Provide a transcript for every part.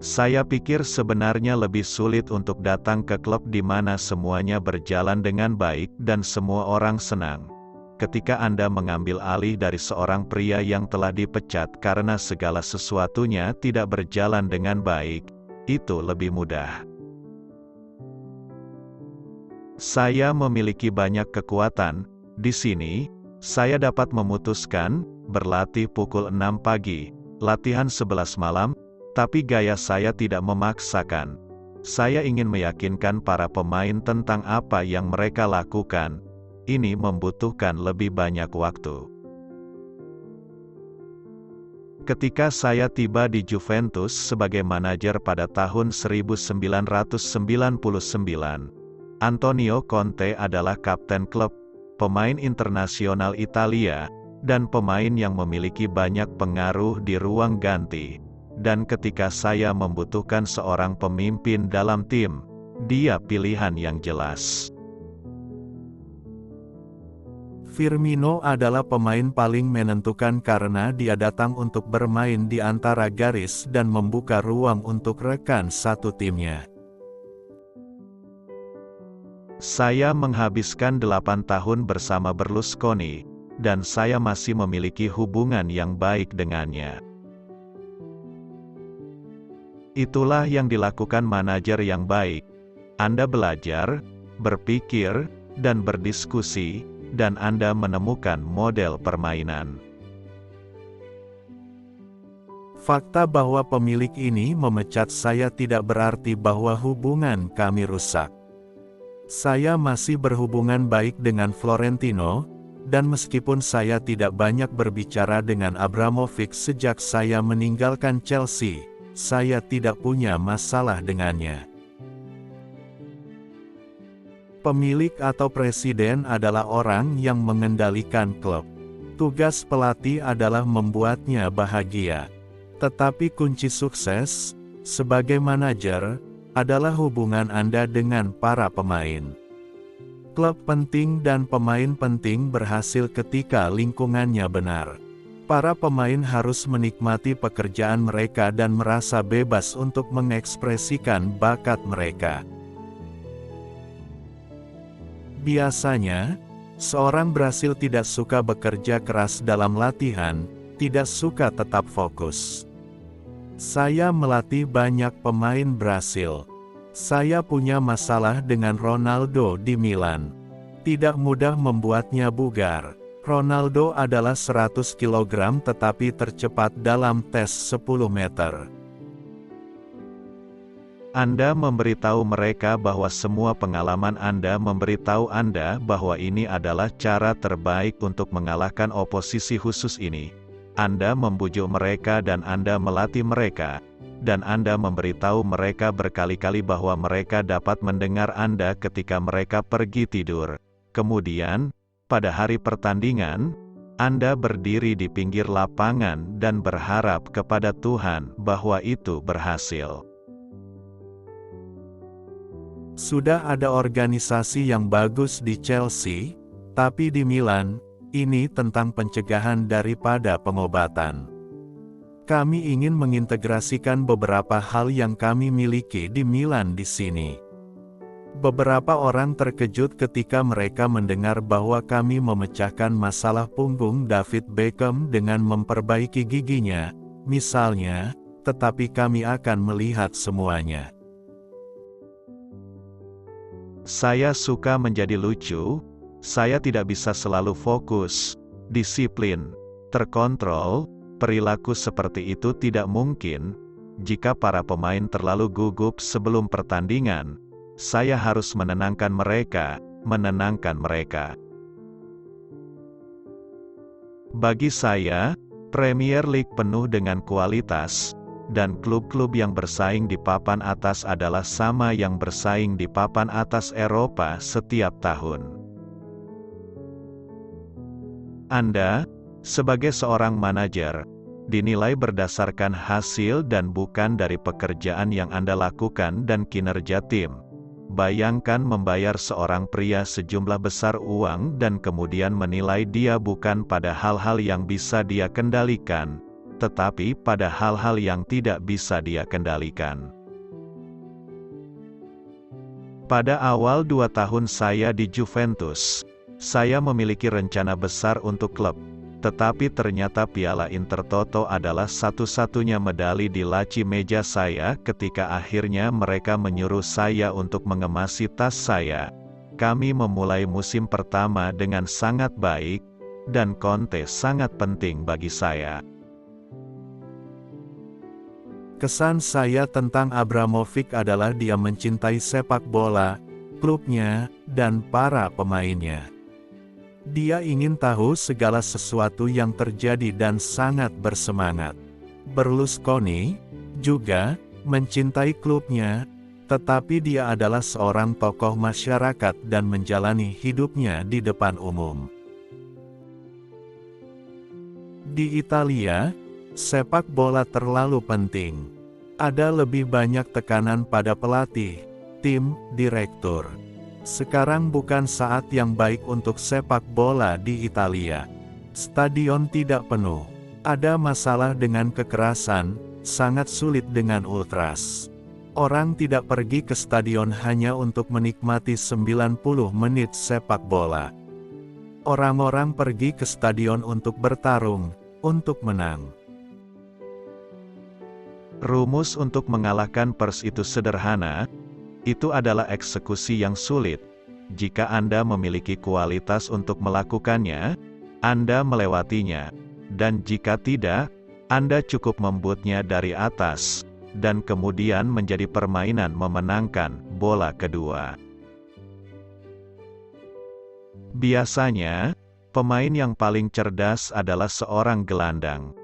Saya pikir sebenarnya lebih sulit untuk datang ke klub di mana semuanya berjalan dengan baik dan semua orang senang. Ketika Anda mengambil alih dari seorang pria yang telah dipecat karena segala sesuatunya tidak berjalan dengan baik, itu lebih mudah. Saya memiliki banyak kekuatan. Di sini, saya dapat memutuskan, berlatih pukul 6 pagi, latihan 11 malam, tapi gaya saya tidak memaksakan. Saya ingin meyakinkan para pemain tentang apa yang mereka lakukan. Ini membutuhkan lebih banyak waktu. Ketika saya tiba di Juventus sebagai manajer pada tahun 1999, Antonio Conte adalah kapten klub, pemain internasional Italia, dan pemain yang memiliki banyak pengaruh di ruang ganti. Dan ketika saya membutuhkan seorang pemimpin dalam tim, dia pilihan yang jelas. Firmino adalah pemain paling menentukan karena dia datang untuk bermain di antara garis dan membuka ruang untuk rekan satu timnya. Saya menghabiskan 8 tahun bersama Berlusconi, dan saya masih memiliki hubungan yang baik dengannya. Itulah yang dilakukan manajer yang baik. Anda belajar, berpikir, dan berdiskusi, dan Anda menemukan model permainan. Fakta bahwa pemilik ini memecat saya tidak berarti bahwa hubungan kami rusak. Saya masih berhubungan baik dengan Florentino, dan meskipun saya tidak banyak berbicara dengan Abramovich sejak saya meninggalkan Chelsea, saya tidak punya masalah dengannya. Pemilik atau presiden adalah orang yang mengendalikan klub. Tugas pelatih adalah membuatnya bahagia. Tetapi kunci sukses, sebagai manajer, adalah hubungan Anda dengan para pemain. Klub penting dan pemain penting berhasil ketika lingkungannya benar. Para pemain harus menikmati pekerjaan mereka dan merasa bebas untuk mengekspresikan bakat mereka. Biasanya, seorang Brasil tidak suka bekerja keras dalam latihan, tidak suka tetap fokus. Saya melatih banyak pemain Brasil. Saya punya masalah dengan Ronaldo di Milan. Tidak mudah membuatnya bugar. Ronaldo adalah 100 kg tetapi tercepat dalam tes 10 meter. Anda memberitahu mereka bahwa semua pengalaman Anda memberitahu Anda bahwa ini adalah cara terbaik untuk mengalahkan oposisi khusus ini. Anda membujuk mereka dan Anda melatih mereka, dan Anda memberitahu mereka berkali-kali bahwa mereka dapat mendengar Anda ketika mereka pergi tidur. Kemudian, pada hari pertandingan, Anda berdiri di pinggir lapangan dan berharap kepada Tuhan bahwa itu berhasil. Sudah ada organisasi yang bagus di Chelsea, tapi di Milan, ini tentang pencegahan daripada pengobatan. Kami ingin mengintegrasikan beberapa hal yang kami miliki di Milan di sini. Beberapa orang terkejut ketika mereka mendengar bahwa kami memecahkan masalah punggung David Beckham dengan memperbaiki giginya, misalnya, tetapi kami akan melihat semuanya. Saya suka menjadi lucu, saya tidak bisa selalu fokus, disiplin, terkontrol, perilaku seperti itu tidak mungkin. Jika para pemain terlalu gugup sebelum pertandingan, saya harus menenangkan mereka. Bagi saya, Premier League penuh dengan kualitas, dan klub-klub yang bersaing di papan atas adalah sama yang bersaing di papan atas Eropa setiap tahun. Anda, sebagai seorang manajer, dinilai berdasarkan hasil dan bukan dari pekerjaan yang Anda lakukan dan kinerja tim. Bayangkan membayar seorang pria sejumlah besar uang dan kemudian menilai dia bukan pada hal-hal yang bisa dia kendalikan, tetapi pada hal-hal yang tidak bisa dia kendalikan. Pada awal 2 tahun saya di Juventus, saya memiliki rencana besar untuk klub, tetapi ternyata Piala Intertoto adalah satu-satunya medali di laci meja saya ketika akhirnya mereka menyuruh saya untuk mengemasi tas saya. Kami memulai musim pertama dengan sangat baik, dan Conte sangat penting bagi saya. Kesan saya tentang Abramovich adalah dia mencintai sepak bola, klubnya, dan para pemainnya. Dia ingin tahu segala sesuatu yang terjadi dan sangat bersemangat. Berlusconi juga mencintai klubnya, tetapi dia adalah seorang tokoh masyarakat dan menjalani hidupnya di depan umum. Di Italia, sepak bola terlalu penting. Ada lebih banyak tekanan pada pelatih, tim, direktur. Sekarang bukan saat yang baik untuk sepak bola di Italia. Stadion tidak penuh. Ada masalah dengan kekerasan, sangat sulit dengan ultras. Orang tidak pergi ke stadion hanya untuk menikmati 90 menit sepak bola. Orang-orang pergi ke stadion untuk bertarung, untuk menang. Rumus untuk mengalahkan Spurs itu sederhana, itu adalah eksekusi yang sulit. Jika Anda memiliki kualitas untuk melakukannya, Anda melewatinya. Dan jika tidak, Anda cukup membutnya dari atas, dan kemudian menjadi permainan memenangkan bola kedua. Biasanya, pemain yang paling cerdas adalah seorang gelandang.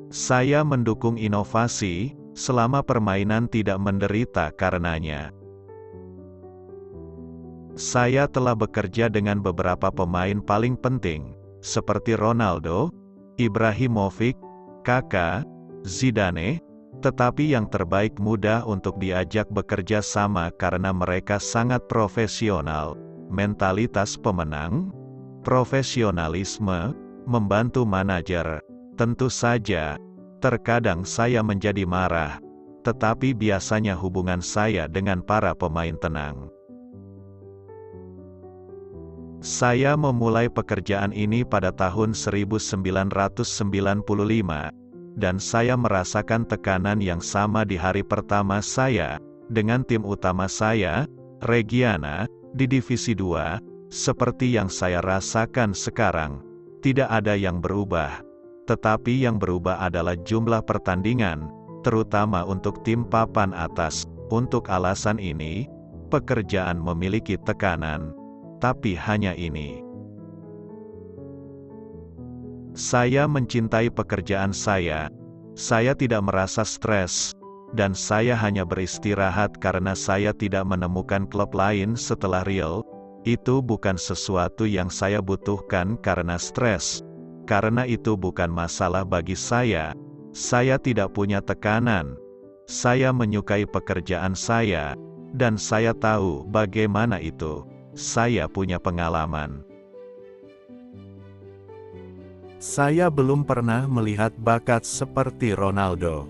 Saya mendukung inovasi, selama permainan tidak menderita karenanya. Saya telah bekerja dengan beberapa pemain paling penting, seperti Ronaldo, Ibrahimovic, Kakak, Zidane, tetapi yang terbaik mudah untuk diajak bekerja sama karena mereka sangat profesional, mentalitas pemenang, profesionalisme, membantu manajer. Tentu saja, terkadang saya menjadi marah, tetapi biasanya hubungan saya dengan para pemain tenang. Saya memulai pekerjaan ini pada tahun 1995, dan saya merasakan tekanan yang sama di hari pertama saya, dengan tim utama saya, Reggiana, di Divisi 2, seperti yang saya rasakan sekarang. Tidak ada yang berubah. Tetapi yang berubah adalah jumlah pertandingan, terutama untuk tim papan atas. Untuk alasan ini, pekerjaan memiliki tekanan, tapi hanya ini. Saya mencintai pekerjaan saya tidak merasa stres, dan saya hanya beristirahat karena saya tidak menemukan klub lain setelah Real. Itu bukan sesuatu yang saya butuhkan karena stres. Karena itu bukan masalah bagi saya tidak punya tekanan. Saya menyukai pekerjaan saya, dan saya tahu bagaimana itu. Saya punya pengalaman. Saya belum pernah melihat bakat seperti Ronaldo.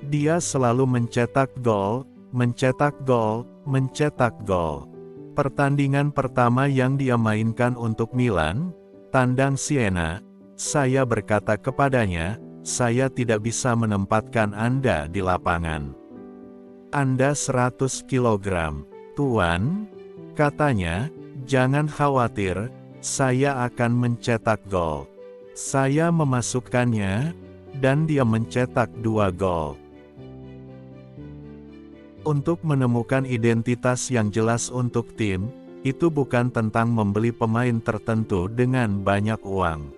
Dia selalu mencetak gol, mencetak gol, mencetak gol. Pertandingan pertama yang dia mainkan untuk Milan, tandang Siena, saya berkata kepadanya, saya tidak bisa menempatkan Anda di lapangan. Anda 100 kilogram, Tuan, katanya, jangan khawatir, saya akan mencetak gol. Saya memasukkannya, dan dia mencetak 2 gol. Untuk menemukan identitas yang jelas untuk tim, itu bukan tentang membeli pemain tertentu dengan banyak uang.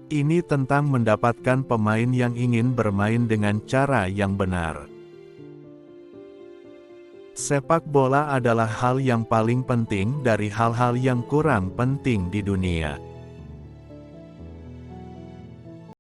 Ini tentang mendapatkan pemain yang ingin bermain dengan cara yang benar. Sepak bola adalah hal yang paling penting dari hal-hal yang kurang penting di dunia.